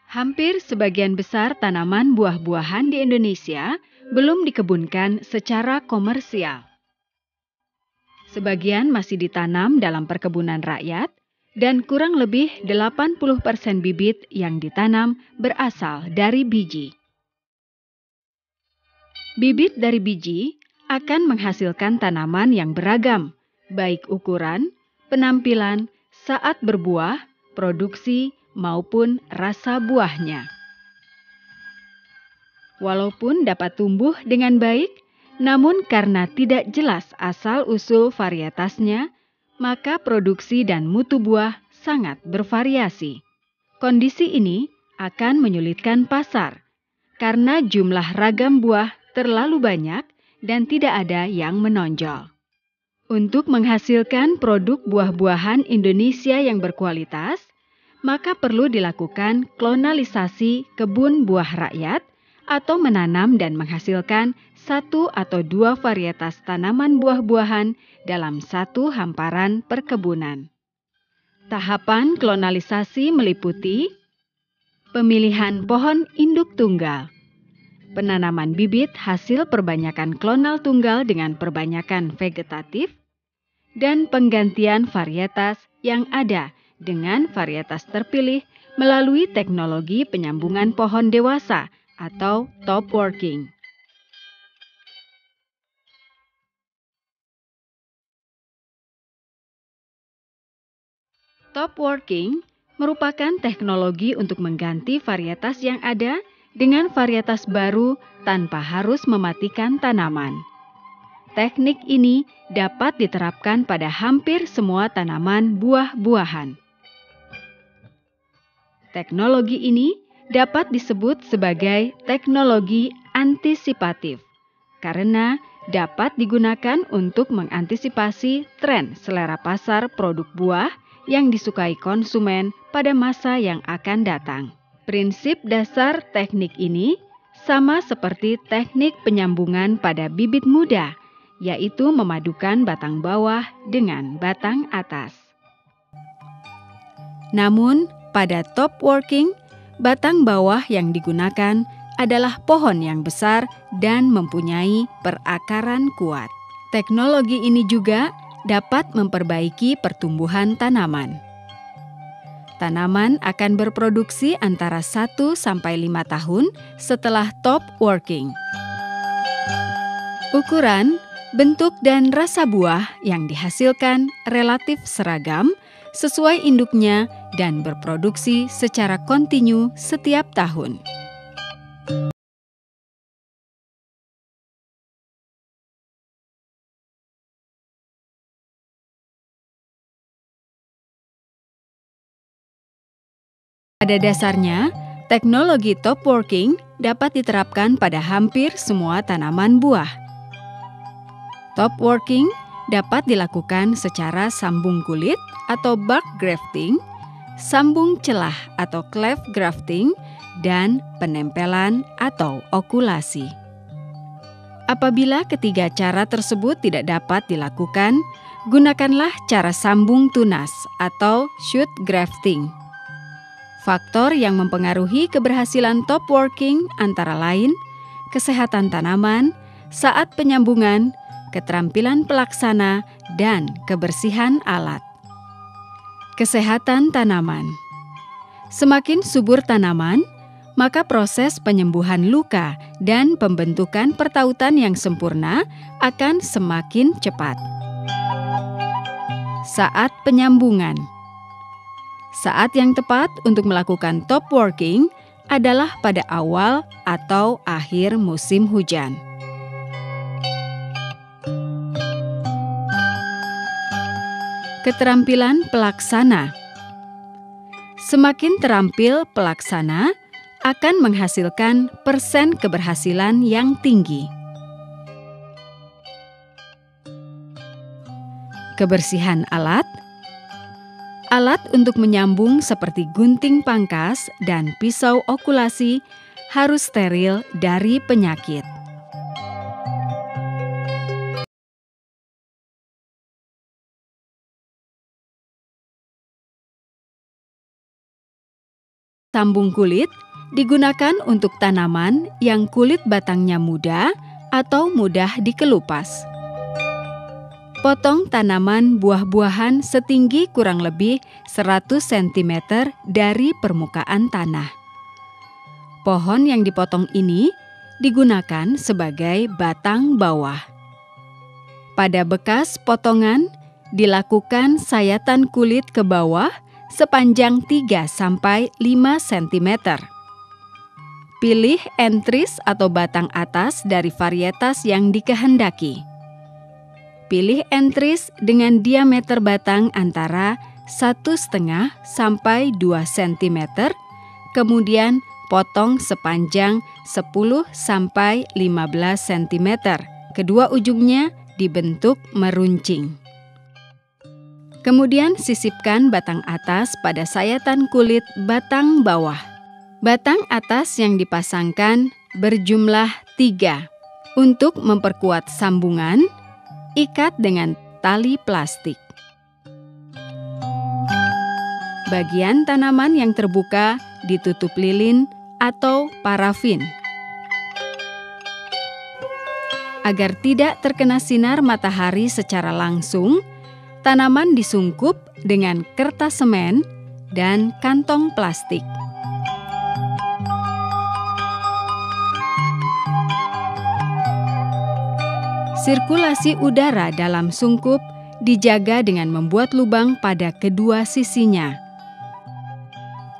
Hampir sebagian besar tanaman buah-buahan di Indonesia belum dikebunkan secara komersial. Sebagian masih ditanam dalam perkebunan rakyat dan kurang lebih 80% bibit yang ditanam berasal dari biji. Bibit dari biji akan menghasilkan tanaman yang beragam, baik ukuran, penampilan, saat berbuah, produksi, maupun rasa buahnya. Walaupun dapat tumbuh dengan baik, namun karena tidak jelas asal-usul varietasnya, maka produksi dan mutu buah sangat bervariasi. Kondisi ini akan menyulitkan pasar, karena jumlah ragam buah terlalu banyak dan tidak ada yang menonjol. Untuk menghasilkan produk buah-buahan Indonesia yang berkualitas, maka perlu dilakukan klonalisasi kebun buah rakyat atau menanam dan menghasilkan 1 atau 2 varietas tanaman buah-buahan dalam satu hamparan perkebunan. Tahapan klonalisasi meliputi pemilihan pohon induk tunggal, penanaman bibit hasil perbanyakan klonal tunggal dengan perbanyakan vegetatif, dan penggantian varietas yang ada dengan varietas terpilih melalui teknologi penyambungan pohon dewasa atau top working. Top working merupakan teknologi untuk mengganti varietas yang ada dengan varietas baru tanpa harus mematikan tanaman. Teknik ini dapat diterapkan pada hampir semua tanaman buah-buahan. Teknologi ini dapat disebut sebagai teknologi antisipatif karena dapat digunakan untuk mengantisipasi tren selera pasar produk buah yang disukai konsumen pada masa yang akan datang. Prinsip dasar teknik ini sama seperti teknik penyambungan pada bibit muda, yaitu memadukan batang bawah dengan batang atas. Namun, pada top working, batang bawah yang digunakan adalah pohon yang besar dan mempunyai perakaran kuat. Teknologi ini juga dapat memperbaiki pertumbuhan tanaman. Tanaman akan berproduksi antara 1 sampai 5 tahun setelah top working. Ukuran, bentuk, dan rasa buah yang dihasilkan relatif seragam sesuai induknya dan berproduksi secara kontinu setiap tahun. Pada dasarnya, teknologi top working dapat diterapkan pada hampir semua tanaman buah. Top working dapat dilakukan secara sambung kulit atau bark grafting, sambung celah atau cleft grafting, dan penempelan atau okulasi. Apabila ketiga cara tersebut tidak dapat dilakukan, gunakanlah cara sambung tunas atau shoot grafting. Faktor yang mempengaruhi keberhasilan top working antara lain kesehatan tanaman saat penyambungan, keterampilan pelaksana, dan kebersihan alat. Kesehatan tanaman. Semakin subur tanaman, maka proses penyembuhan luka dan pembentukan pertautan yang sempurna akan semakin cepat. Saat penyambungan. Saat yang tepat untuk melakukan top working adalah pada awal atau akhir musim hujan. Keterampilan pelaksana. Semakin terampil pelaksana akan menghasilkan persen keberhasilan yang tinggi. Kebersihan alat. Alat untuk menyambung seperti gunting pangkas dan pisau okulasi harus steril dari penyakit. Sambung kulit digunakan untuk tanaman yang kulit batangnya muda atau mudah dikelupas. Potong tanaman buah-buahan setinggi kurang lebih 100 cm dari permukaan tanah. Pohon yang dipotong ini digunakan sebagai batang bawah. Pada bekas potongan, dilakukan sayatan kulit ke bawah sepanjang 3-5 cm. Pilih entris atau batang atas dari varietas yang dikehendaki. Pilih entris dengan diameter batang antara 1,5 sampai 2 cm, kemudian potong sepanjang 10 sampai 15 cm. Kedua ujungnya dibentuk meruncing. Kemudian sisipkan batang atas pada sayatan kulit batang bawah. Batang atas yang dipasangkan berjumlah 3. Untuk memperkuat sambungan, ikat dengan tali plastik. Bagian tanaman yang terbuka ditutup lilin atau parafin. Agar tidak terkena sinar matahari secara langsung, tanaman disungkup dengan kertas semen dan kantong plastik. Sirkulasi udara dalam sungkup dijaga dengan membuat lubang pada kedua sisinya.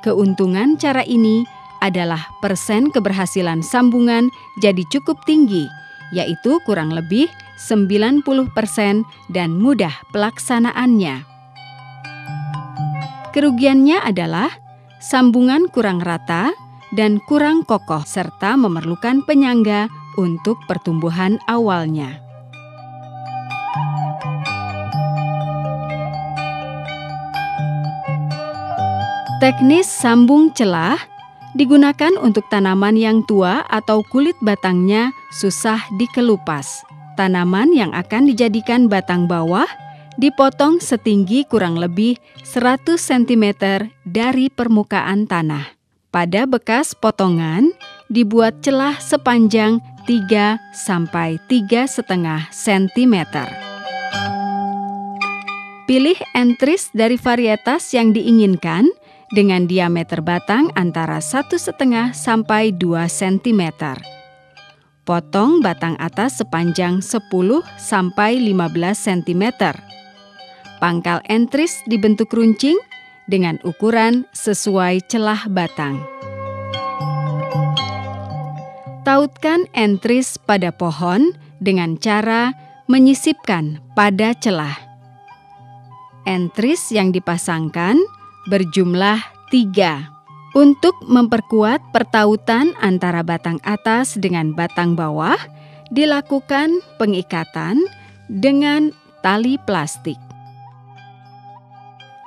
Keuntungan cara ini adalah persen keberhasilan sambungan jadi cukup tinggi, yaitu kurang lebih 90% dan mudah pelaksanaannya. Kerugiannya adalah sambungan kurang rata dan kurang kokoh serta memerlukan penyangga untuk pertumbuhan awalnya. Teknis sambung celah digunakan untuk tanaman yang tua atau kulit batangnya susah dikelupas. Tanaman yang akan dijadikan batang bawah dipotong setinggi kurang lebih 100 cm dari permukaan tanah. Pada bekas potongan dibuat celah sepanjang 3 sampai 3,5 cm. Pilih entris dari varietas yang diinginkan dengan diameter batang antara 1,5 sampai 2 cm. Potong batang atas sepanjang 10 sampai 15 cm. Pangkal entris dibentuk runcing dengan ukuran sesuai celah batang. Tautkan entris pada pohon dengan cara menyisipkan pada celah. Entris yang dipasangkan berjumlah 3. Untuk memperkuat pertautan antara batang atas dengan batang bawah, dilakukan pengikatan dengan tali plastik.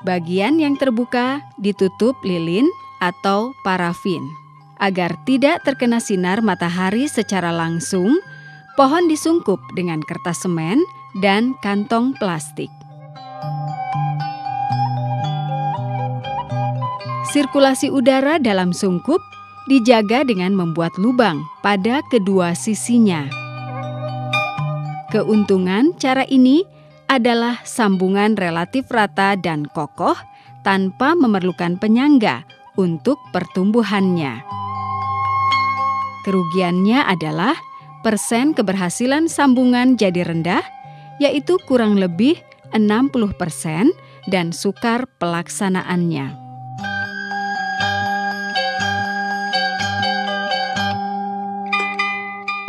Bagian yang terbuka ditutup lilin atau parafin. Agar tidak terkena sinar matahari secara langsung, pohon disungkup dengan kertas semen dan kantong plastik. Sirkulasi udara dalam sungkup dijaga dengan membuat lubang pada kedua sisinya. Keuntungan cara ini adalah sambungan relatif rata dan kokoh tanpa memerlukan penyangga untuk pertumbuhannya. Kerugiannya adalah persen keberhasilan sambungan jadi rendah, yaitu kurang lebih 60% dan sukar pelaksanaannya.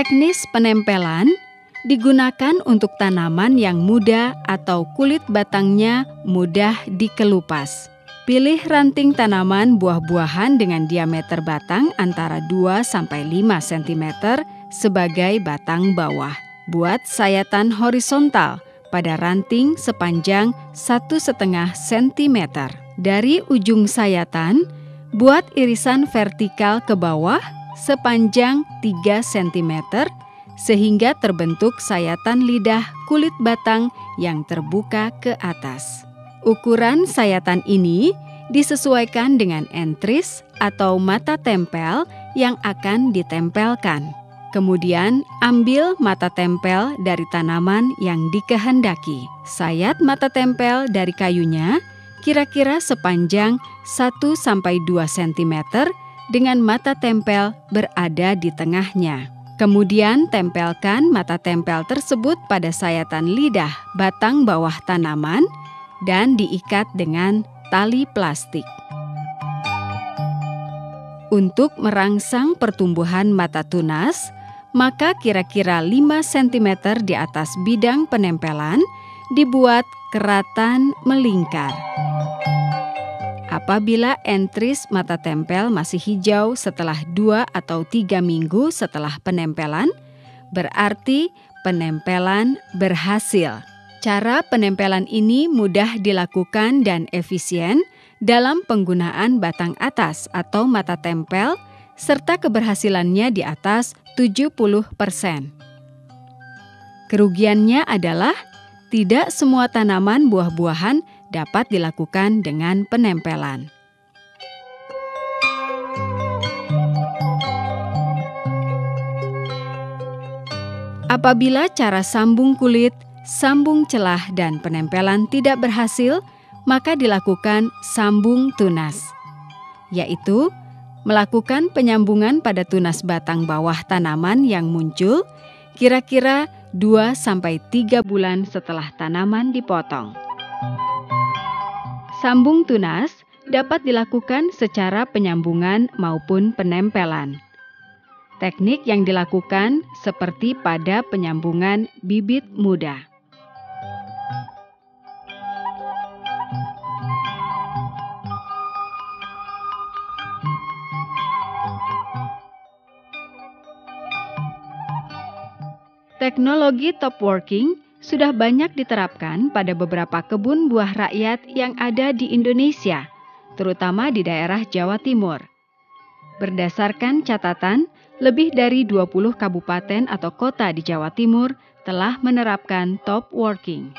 Teknis penempelan digunakan untuk tanaman yang muda atau kulit batangnya mudah dikelupas. Pilih ranting tanaman buah-buahan dengan diameter batang antara 2-5 cm sebagai batang bawah. Buat sayatan horizontal pada ranting sepanjang 1,5 cm. Dari ujung sayatan, buat irisan vertikal ke bawah sepanjang 3 cm sehingga terbentuk sayatan lidah kulit batang yang terbuka ke atas. Ukuran sayatan ini disesuaikan dengan entris atau mata tempel yang akan ditempelkan. Kemudian, ambil mata tempel dari tanaman yang dikehendaki. Sayat mata tempel dari kayunya kira-kira sepanjang 1-2 cm dengan mata tempel berada di tengahnya. Kemudian, tempelkan mata tempel tersebut pada sayatan lidah batang bawah tanaman dan diikat dengan tali plastik. Untuk merangsang pertumbuhan mata tunas, maka kira-kira 5 cm di atas bidang penempelan dibuat keratan melingkar. Apabila entris mata tempel masih hijau setelah 2 atau 3 minggu setelah penempelan, berarti penempelan berhasil. Cara penempelan ini mudah dilakukan dan efisien dalam penggunaan batang atas atau mata tempel, serta keberhasilannya di atas 70%. Kerugiannya adalah tidak semua tanaman buah-buahan dapat dilakukan dengan penempelan. Apabila cara sambung kulit, sambung celah, dan penempelan tidak berhasil, maka dilakukan sambung tunas, yaitu melakukan penyambungan pada tunas batang bawah tanaman yang muncul kira-kira 2-3 bulan setelah tanaman dipotong. Sambung tunas dapat dilakukan secara penyambungan maupun penempelan. Teknik yang dilakukan seperti pada penyambungan bibit muda. Teknologi top working sudah banyak diterapkan pada beberapa kebun buah rakyat yang ada di Indonesia, terutama di daerah Jawa Timur. Berdasarkan catatan, lebih dari 20 kabupaten atau kota di Jawa Timur telah menerapkan top working.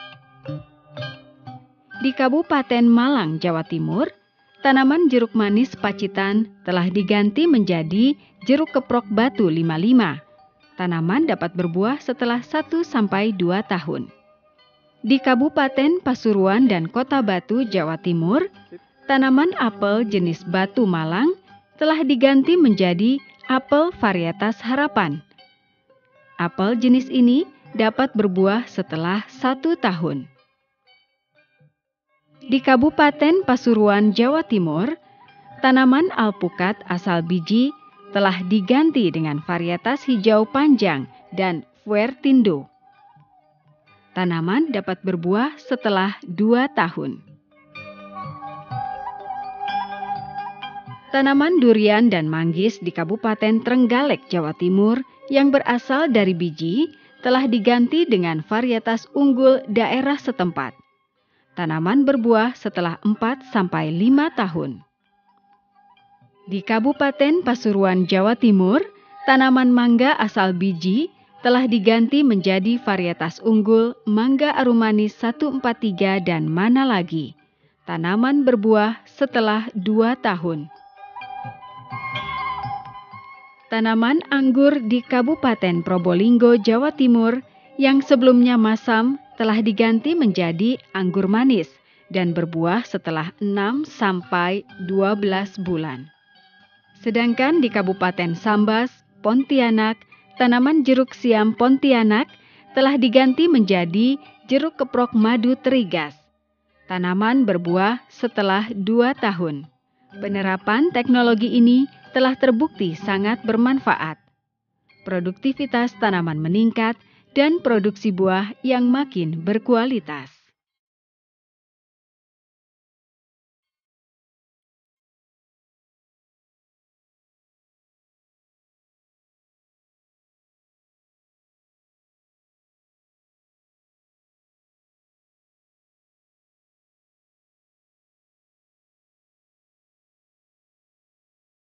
Di Kabupaten Malang, Jawa Timur, tanaman jeruk manis Pacitan telah diganti menjadi jeruk keprok batu 55. Tanaman dapat berbuah setelah 1-2 tahun. Di Kabupaten Pasuruan dan Kota Batu, Jawa Timur, tanaman apel jenis batu Malang telah diganti menjadi apel varietas harapan. Apel jenis ini dapat berbuah setelah 1 tahun. Di Kabupaten Pasuruan, Jawa Timur, tanaman alpukat asal biji telah diganti dengan varietas hijau panjang dan Fuertindo. Tanaman dapat berbuah setelah 2 tahun. Tanaman durian dan manggis di Kabupaten Trenggalek, Jawa Timur yang berasal dari biji telah diganti dengan varietas unggul daerah setempat. Tanaman berbuah setelah 4-5 tahun. Di Kabupaten Pasuruan, Jawa Timur, tanaman mangga asal biji telah diganti menjadi varietas unggul Mangga Arumanis 143 dan Mana Lagi. Tanaman berbuah setelah 2 tahun. Tanaman anggur di Kabupaten Probolinggo, Jawa Timur yang sebelumnya masam telah diganti menjadi anggur manis dan berbuah setelah 6-12 bulan. Sedangkan di Kabupaten Sambas, Pontianak, tanaman jeruk siam Pontianak telah diganti menjadi jeruk keprok madu terigas. Tanaman berbuah setelah 2 tahun. Penerapan teknologi ini telah terbukti sangat bermanfaat. Produktivitas tanaman meningkat dan produksi buah yang makin berkualitas.